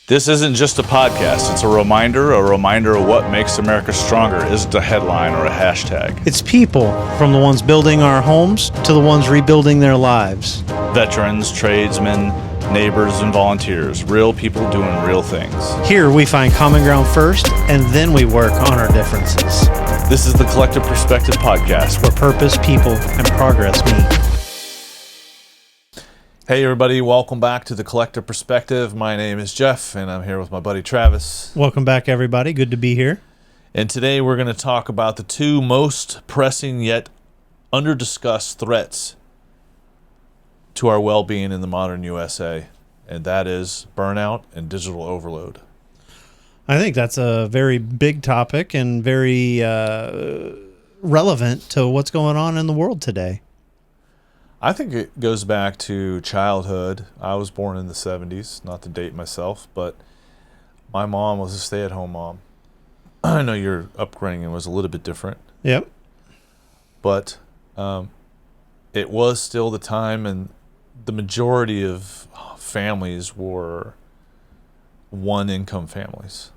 This isn't just a podcast, it's a reminder of what makes America stronger isn't a headline or a hashtag. It's people, from the ones building our homes to the ones rebuilding their lives. Veterans, tradesmen, neighbors, and volunteers. Real people doing real things. Here we find common ground first, and then we work on our differences. This is the Collective Perspective Podcast, where purpose, people, and progress meet. Hey everybody, welcome back to the Collective Perspective. My name is Jeff, and I'm here with my buddy Travis. Welcome back, everybody. Good to be here. And today we're going to talk about the two most pressing yet under-discussed threats to our well-being in the modern USA, and that is burnout and digital overload. I think that's a very big topic and very relevant to what's going on in the world today. I think it goes back to childhood. I was born in the 70s, not to date myself, but my mom was a stay-at-home mom. I know your upbringing was a little bit different. Yep. But it was still the time, and the majority of families were one-income families.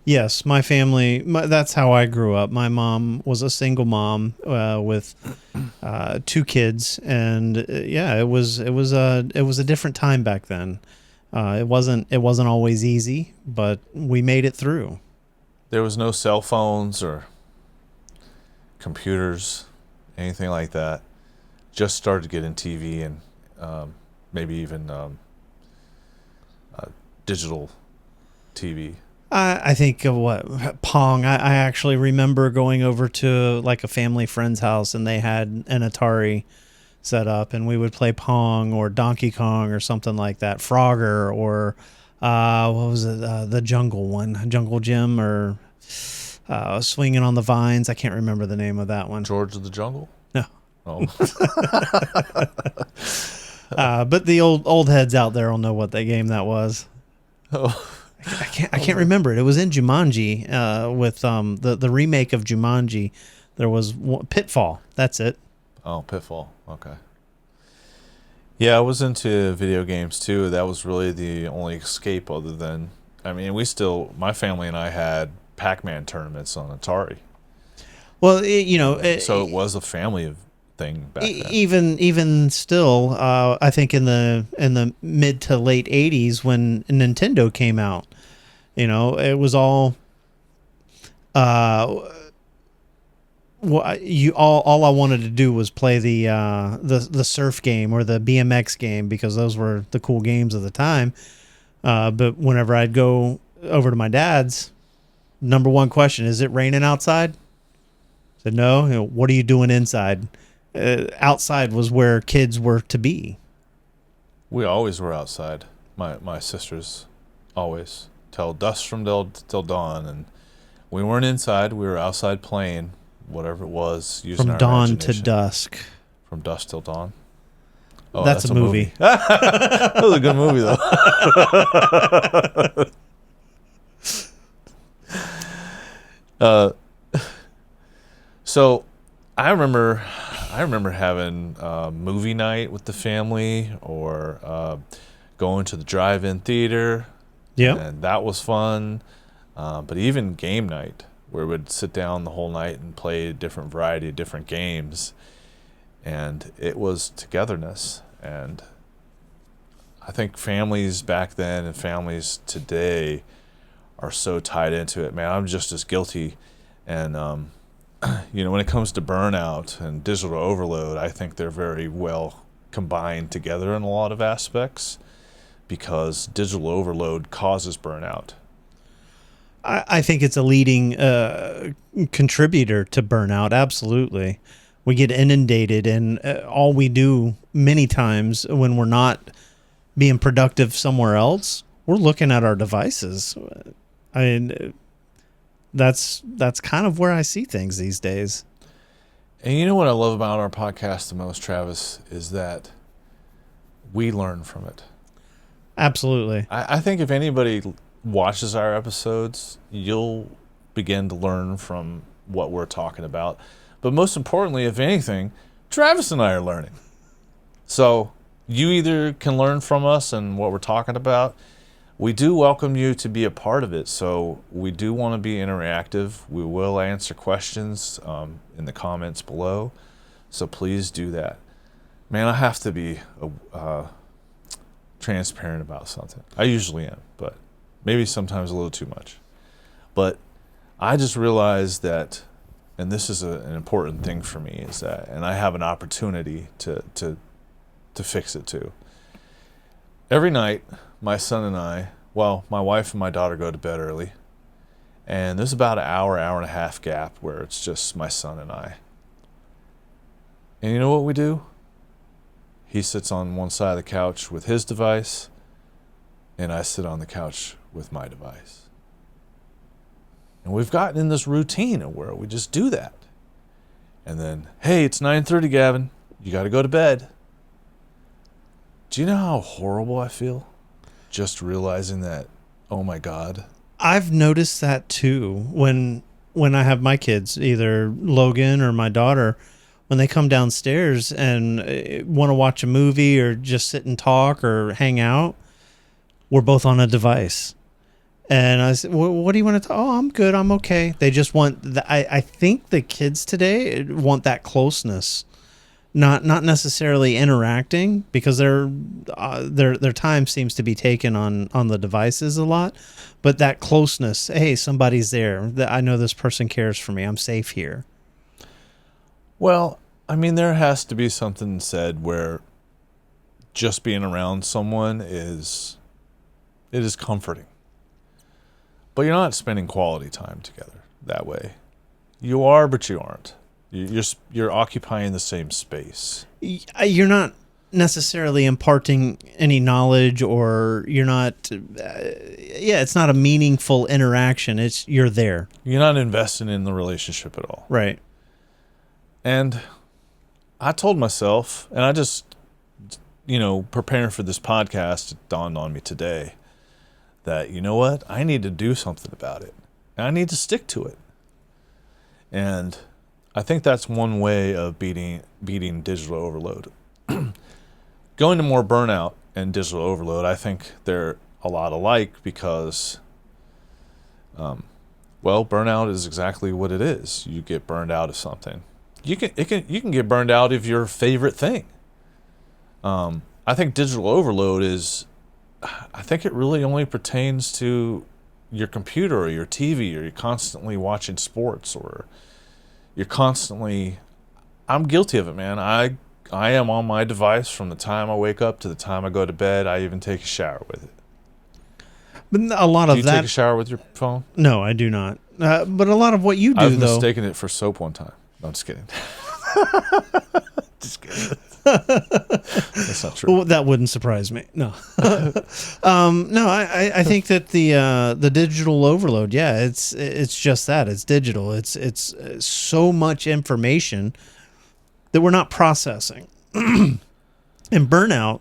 Yes, my family, that's how I grew up. My mom was a single mom with two kids, and it was a different time back then. It wasn't always easy, but we made it through. There was no cell phones or computers, anything like that. Just started getting TV and maybe even digital TV. I think Pong. I actually remember going over to like a family friend's house, and they had an Atari set up, and we would play Pong or Donkey Kong or something like that, Frogger, or what was it, the Jungle one, Jungle Gym, or Swinging on the Vines. I can't remember the name of that one. George of the Jungle? No. Oh. But the old heads out there will know what that game that was. Oh. I can't remember it. It was in Jumanji with the remake of Jumanji. There was Pitfall. That's it. Oh, Pitfall. Okay. Yeah, I was into video games too. That was really the only escape other than, my family and I had Pac-Man tournaments on Atari. Well, so it was a family thing back then. Even still, I think in the mid to late 80s when Nintendo came out, it was all all I wanted to do was play the surf game or the BMX game, because those were the cool games of the time. But whenever I'd go over to my dad's, number one question, is it raining outside? I said, no. What are you doing inside? Outside was where kids were to be. We always were outside. My sisters always till dusk from till dawn, and we weren't inside. We were outside playing whatever it was. Using from our dawn to dusk. From dusk till dawn. Oh, that's a movie. That was a good movie though. So I remember having movie night with the family, or going to the drive-in theater. Yeah, and that was fun. But even game night, where we'd sit down the whole night and play a different variety of different games, and it was togetherness. And I think families back then and families today are so tied into it. Man, I'm just as guilty. And when it comes to burnout and digital overload, I think they're very well combined together in a lot of aspects, because digital overload causes burnout. I think it's a leading contributor to burnout, absolutely. We get inundated, and all we do many times when we're not being productive somewhere else, we're looking at our devices. That's kind of where I see things these days. And you know what I love about our podcast the most, Travis, is that we learn from it. Absolutely. I think if anybody watches our episodes, you'll begin to learn from what we're talking about. But most importantly, if anything, Travis and I are learning. So you either can learn from us and what we're talking about, we do welcome you to be a part of it. So we do want to be interactive. We will answer questions in the comments below. So please do that. Man, I have to be transparent about something. I usually am, but maybe sometimes a little too much. But I just realized that, and this is an important thing for me, is that, and I have an opportunity to fix it too. Every night, my son and I, well, my wife and my daughter go to bed early, and there's about an hour and a half gap where it's just my son and I. And you know what we do? He sits on one side of the couch with his device, and I sit on the couch with my device. And we've gotten in this routine where we just do that. And then, hey, it's 9:30, Gavin. You got to go to bed. Do you know how horrible I feel? Just realizing that, oh my God. I've noticed that too when I have my kids, either Logan or my daughter, when they come downstairs and want to watch a movie or just sit and talk or hang out, we're both on a device. And I said, well, what do you want to talk? Oh, I'm good. I'm okay. They just want, I think the kids today want that closeness. Not necessarily interacting, because their time seems to be taken on the devices a lot, but that closeness. Hey, somebody's there. I know this person cares for me. I'm safe here. Well, I mean, there has to be something said where just being around someone is comforting, but you're not spending quality time together that way. You are, but you aren't. You're occupying the same space. You're not necessarily imparting any knowledge, or you're not. It's not a meaningful interaction. You're there. You're not investing in the relationship at all. Right. And I told myself, and I just, preparing for this podcast, it dawned on me today that, you know what? I need to do something about it. And I need to stick to it. And I think that's one way of beating digital overload. Going to more burnout and digital overload, I think they're a lot alike because, burnout is exactly what it is. You get burned out of something. You can get burned out of your favorite thing. I think digital overload I think it really only pertains to your computer or your TV, or you're constantly watching sports, or you're constantly, I'm guilty of it, man. I am on my device from the time I wake up to the time I go to bed. I even take a shower with it. But a lot of do you take a shower with your phone? No, I do not. But a lot of what you do, I've though. mistaken it for soap one time. No, I'm just kidding. Just kidding. That's not true. Well, that wouldn't surprise me. No. No, I think that the digital overload, it's just that. It's digital. It's so much information that we're not processing. And burnout,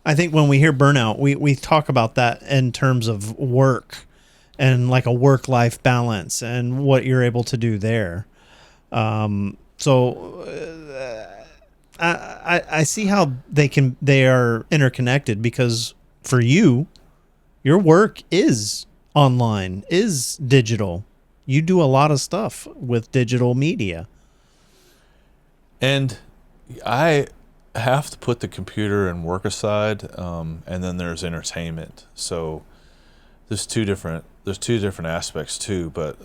I think when we hear burnout, we talk about that in terms of work and like a work-life balance and what you're able to do there. I see how they are interconnected, because for you, your work is online, is digital. You do a lot of stuff with digital media. And I have to put the computer and work aside, and then there's entertainment. So there's two different aspects too, but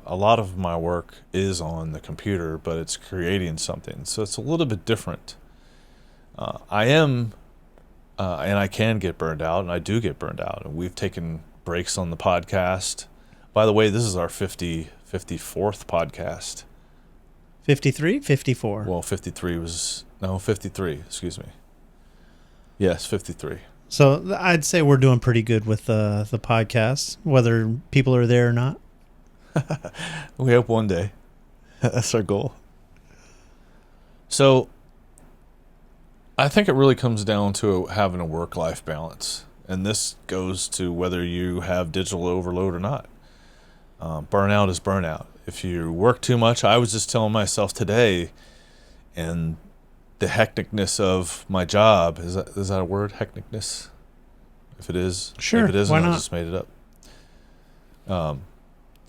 a lot of my work is on the computer, but it's creating something, so it's a little bit different. And I can get burned out, and I do get burned out, and we've taken breaks on the podcast. By the way, this is our 54th podcast. 53? 54? Well, 53 excuse me. Yes, 53. So I'd say we're doing pretty good with the podcast, whether people are there or not. We hope one day. That's our goal. So I think it really comes down to having a work-life balance. And this goes to whether you have digital overload or not. Burnout is burnout. If you work too much, I was just telling myself today, and the hecticness of my job, is that a word, hecticness? If it is, Sure, if it isn't, why I not? just made it up.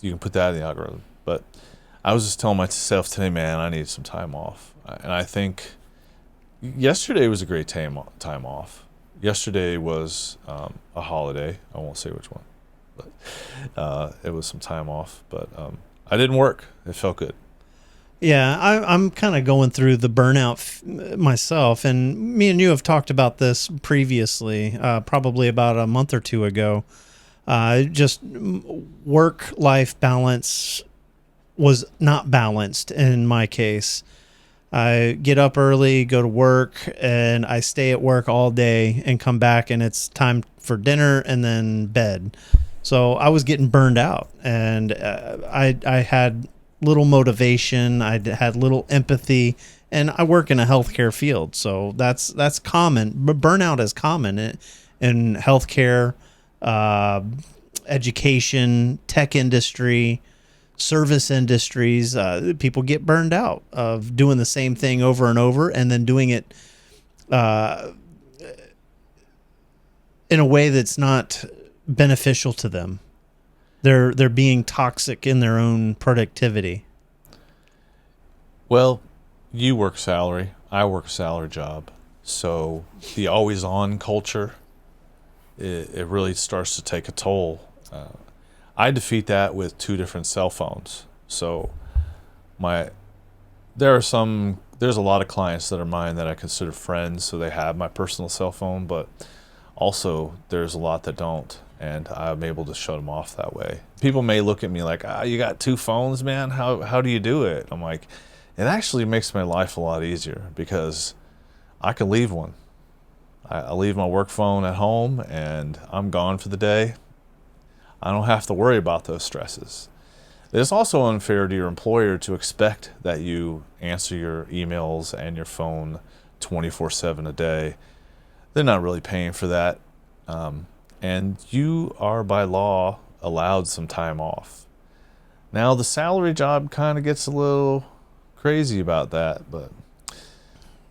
You can put that in the algorithm. But I was just telling myself today, man, I need some time off. And I think yesterday was a great time off. Yesterday was a holiday. I won't say which one, but it was some time off. But I didn't work. It felt good. Yeah, I'm kind of going through the burnout myself, and me and you have talked about this previously, probably about a month or two ago. Just work-life balance was not balanced in my case. I get up early, go to work, and I stay at work all day and come back, and it's time for dinner and then bed. So I was getting burned out, and I had little motivation. I had little empathy, and I work in a healthcare field, so that's common. But burnout is common in healthcare, education, tech industry, service industries. People get burned out of doing the same thing over and over, and then doing it in a way that's not beneficial to them. They're being toxic in their own productivity. Well, you work salary. I work a salary job. So the always on culture, it really starts to take a toll. I defeat that with two different cell phones. So there's a lot of clients that are mine that I consider friends, so they have my personal cell phone, but also there's a lot that don't, and I'm able to shut them off that way. People may look at me like, you got two phones, man? How do you do it? I'm like, it actually makes my life a lot easier because I can leave one. I leave my work phone at home and I'm gone for the day. I don't have to worry about those stresses. It's also unfair to your employer to expect that you answer your emails and your phone 24/7 a day. They're not really paying for that. And you are by law allowed some time off. Now the salary job kind of gets a little crazy about that, but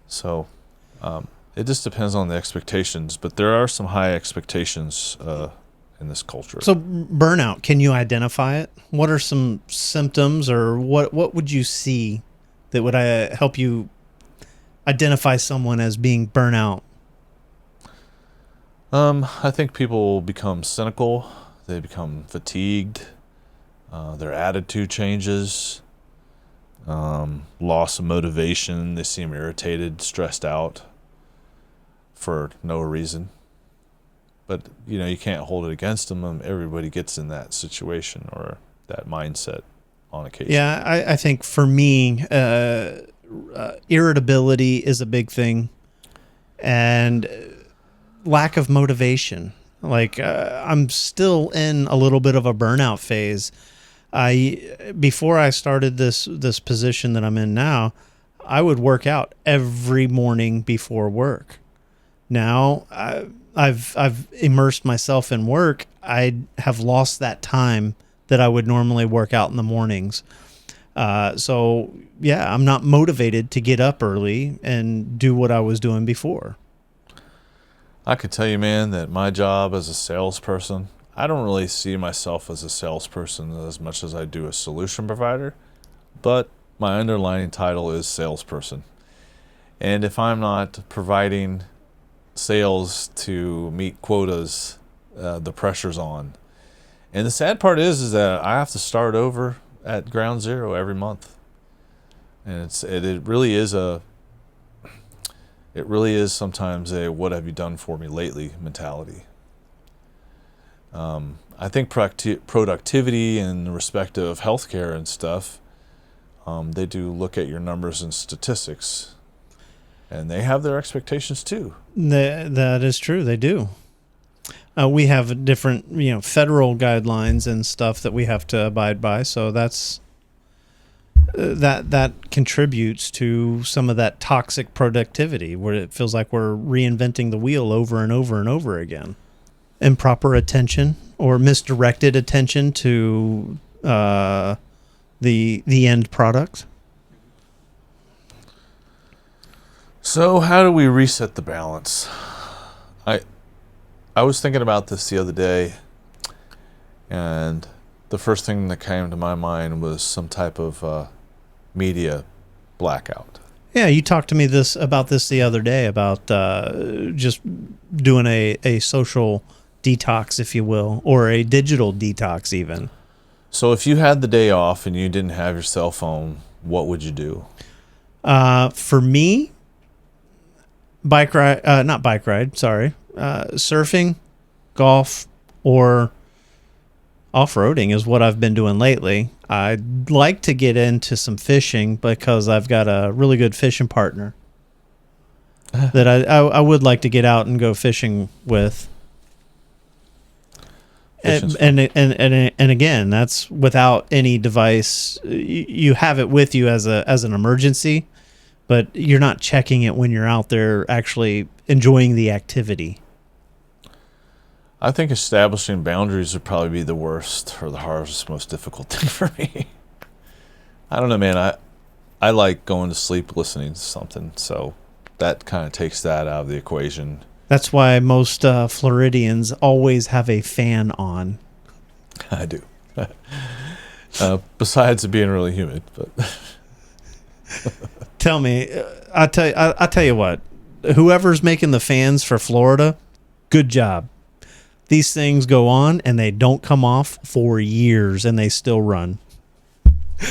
so it just depends on the expectations. But there are some high expectations in this culture. So burnout, can you identify it? What are some symptoms, or what would you see that would help you identify someone as being burnout? I think people become cynical. They become fatigued. Their attitude changes. Loss of motivation. They seem irritated, stressed out for no reason. But, you can't hold it against them. Everybody gets in that situation or that mindset on occasion. Yeah, I think for me, irritability is a big thing, and lack of motivation. Like I'm still in a little bit of a burnout phase. Before I started this position that I'm in now, I would work out every morning before work. Now I've immersed myself in work. I have lost that time that I would normally work out in the mornings. So yeah, I'm not motivated to get up early and do what I was doing before. I could tell you, man, that my job as a salesperson, I don't really see myself as a salesperson as much as I do a solution provider, but my underlying title is salesperson. And if I'm not providing sales to meet quotas, the pressure's on. And the sad part is that I have to start over at ground zero every month. And it really is sometimes a what have you done for me lately mentality. I think productivity in respect of healthcare and stuff, they do look at your numbers and statistics, and they have their expectations too. That is true. They do. We have different, federal guidelines and stuff that we have to abide by. So that's that contributes to some of that toxic productivity, where it feels like we're reinventing the wheel over and over and over again. Improper attention or misdirected attention to the end product. So how do we reset the balance? I was thinking about this the other day, and the first thing that came to my mind was some type of media blackout. Yeah, you talked to me about this the other day about just doing a social detox, if you will, or a digital detox even. So if you had the day off and you didn't have your cell phone, what would you do? For me, not bike ride, sorry, surfing, golf, or off-roading is what I've been doing lately. I'd like to get into some fishing because I've got a really good fishing partner that I would like to get out and go fishing with. And again, that's without any device. You have it with you as an emergency, but you're not checking it when you're out there actually enjoying the activity. I think establishing boundaries would probably be the worst or the hardest, most difficult thing for me. I don't know, man. I like going to sleep listening to something, so that kind of takes that out of the equation. That's why most Floridians always have a fan on. I do. Besides it being really humid, but Tell me, I tell you what. Whoever's making the fans for Florida, good job. These things go on and they don't come off for years, and they still run.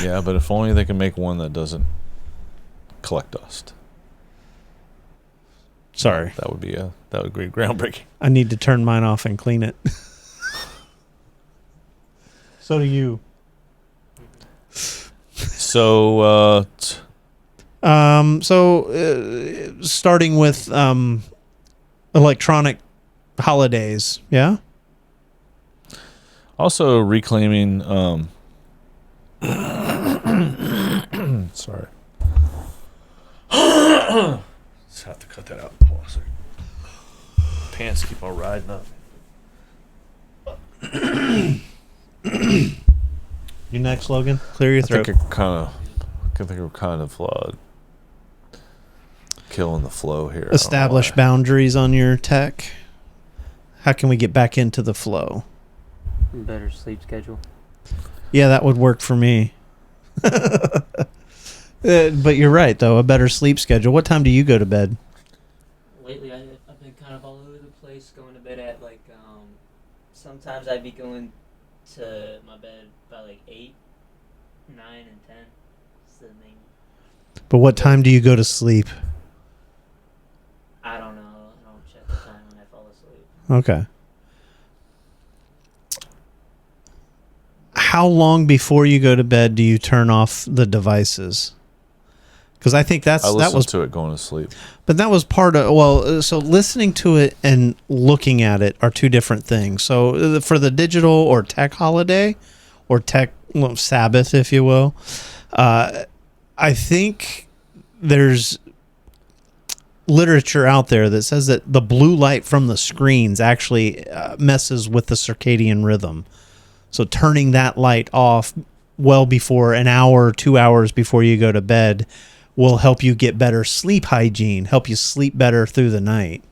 yeah, but if only they can make one that doesn't collect dust. Sorry, That would be groundbreaking. I need to turn mine off and clean it. So do you. So, Starting with electronic holidays, yeah? also reclaiming. Sorry. Just have to cut that out. Hold on a second. Pants keep on riding up. You next, Logan? Clear your I throat. think we're kind of killing the flow here. Establish boundaries on your tech. How can we get back into the flow? Better sleep schedule. Yeah, that would work for me. But you're right, though. A better sleep schedule. What time do you go to bed? Lately, I've been kind of all over the place, going to bed at sometimes I'd be going to my bed by 8, 9, and 10. It's the main. But what time do you go to sleep? I don't know. I don't check the time when I fall asleep. Okay. How long before you go to bed do you turn off the devices? Because I think I listen to it going to sleep. But that was part of, so listening to it and looking at it are two different things. So for the digital or tech holiday or tech Sabbath, if you will, I think there's literature out there that says that the blue light from the screens actually messes with the circadian rhythm. So turning that light off well before an hour, 2 hours before you go to bed will help you get better sleep hygiene, help you sleep better through the night.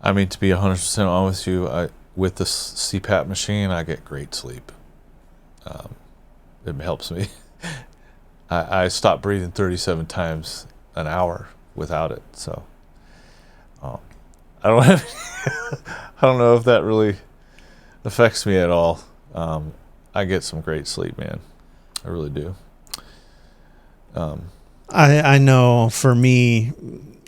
I mean, to be 100% honest with you, with this CPAP machine, I get great sleep. It helps me. I stop breathing 37 times an hour without it, so I don't have. I don't know if that really affects me at all. I get some great sleep, man. I really do. I know for me,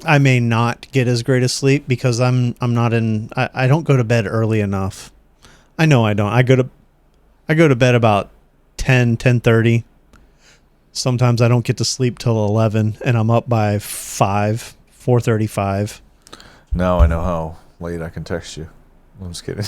I may not get as great a sleep because I'm not in. I don't go to bed early enough. I know I don't. I go to bed about 10:30. Sometimes I don't get to sleep till 11, and I'm up by 4:35. Now I know how late I can text you. I'm just kidding.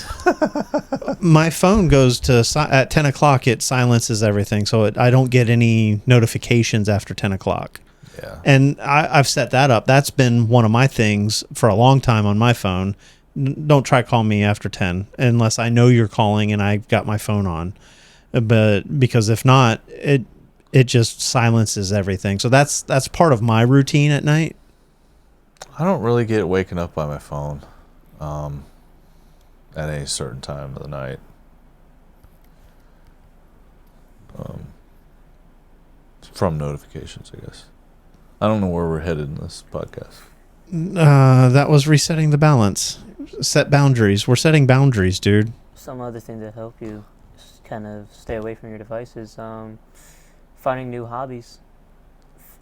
My phone goes to at 10 o'clock. It silences everything, so I don't get any notifications after 10 o'clock. Yeah. And I've set that up. That's been one of my things for a long time on my phone. Don't try calling me after 10 unless I know you're calling and I've got my phone on. But because if not, it just silences everything. So that's part of my routine at night. I don't really get waken up by my phone. at a certain time of the night. From notifications, I guess. I don't know where we're headed in this podcast. That was resetting the balance. Set boundaries. We're setting boundaries, dude. Some other thing to help you kind of stay away from your devices, finding new hobbies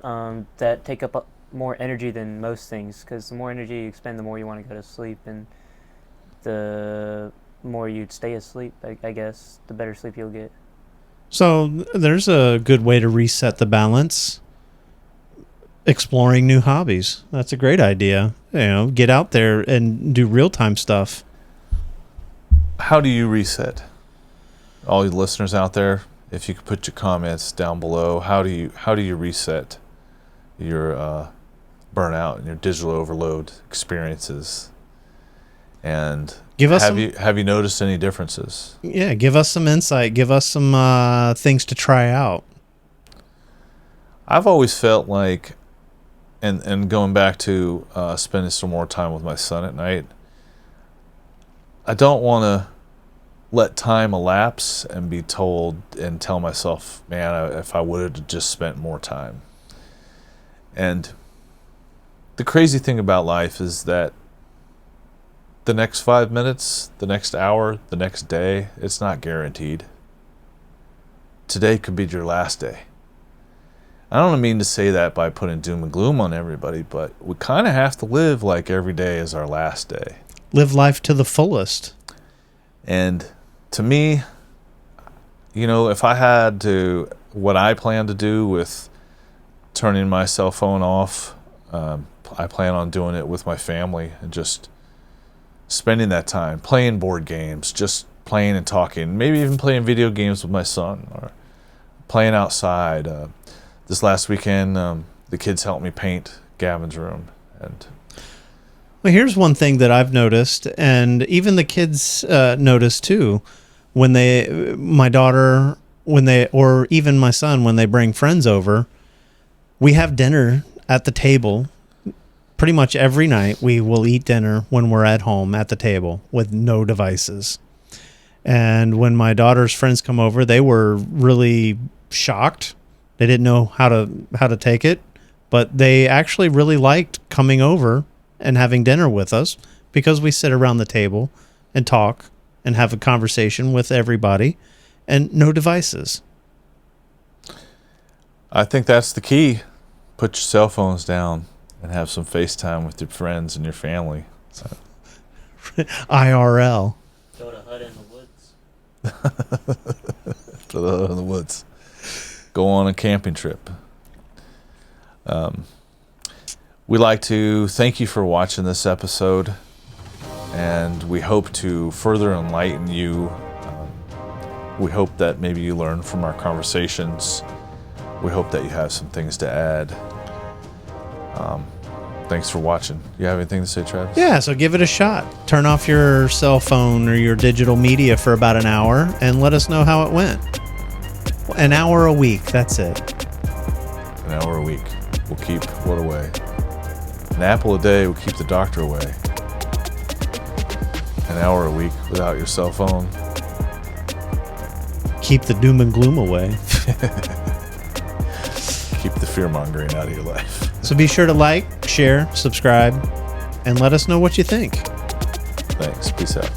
that take up more energy than most things, because the more energy you expend, the more you want to go to sleep, and the more you'd stay asleep, I guess, the better sleep you'll get. So there's a good way to reset the balance. Exploring new hobbies. That's a great idea. Get out there and do real-time stuff. How do you reset? All you listeners out there, if you could put your comments down below, how do you reset your burnout and your digital overload experiences? And have you noticed any differences? Yeah, give us some insight. Give us some things to try out. I've always felt like, and going back to spending some more time with my son at night, I don't want to let time elapse and be told and tell myself, man, if I would have just spent more time. And the crazy thing about life is that the next 5 minutes, the next hour, the next day, it's not guaranteed. Today could be your last day. I don't mean to say that by putting doom and gloom on everybody, but we kind of have to live like every day is our last day. Live life to the fullest. And to me, if I had to, what I plan to do with turning my cell phone off, I plan on doing it with my family and just spending that time playing board games, just playing and talking, maybe even playing video games with my son or playing outside. This last weekend, the kids helped me paint Gavin's room. And well, here's one thing that I've noticed, and even the kids notice too, my daughter, or even my son, when they bring friends over, we have dinner at the table. Pretty much every night we will eat dinner when we're at home at the table with no devices. And when my daughter's friends come over, they were really shocked. They didn't know how to take it, but they actually really liked coming over and having dinner with us because we sit around the table and talk and have a conversation with everybody and no devices. I think that's the key. Put your cell phones down and have some FaceTime with your friends and your family. So. IRL. Go to hut in the woods. To the hut in the woods. Go on a camping trip. We'd like to thank you for watching this episode, and we hope to further enlighten you. We hope that maybe you learn from our conversations. We hope that you have some things to add. Thanks for watching. You have anything to say, Travis? Yeah, so give it a shot. Turn off your cell phone or your digital media for about an hour and let us know how it went. An hour a week, that's it. An hour a week. We'll keep what away? An apple a day will keep the doctor away. An hour a week without your cell phone. Keep the doom and gloom away. Keep the fear-mongering out of your life. So be sure to like, share, subscribe, and let us know what you think. Thanks. Peace out.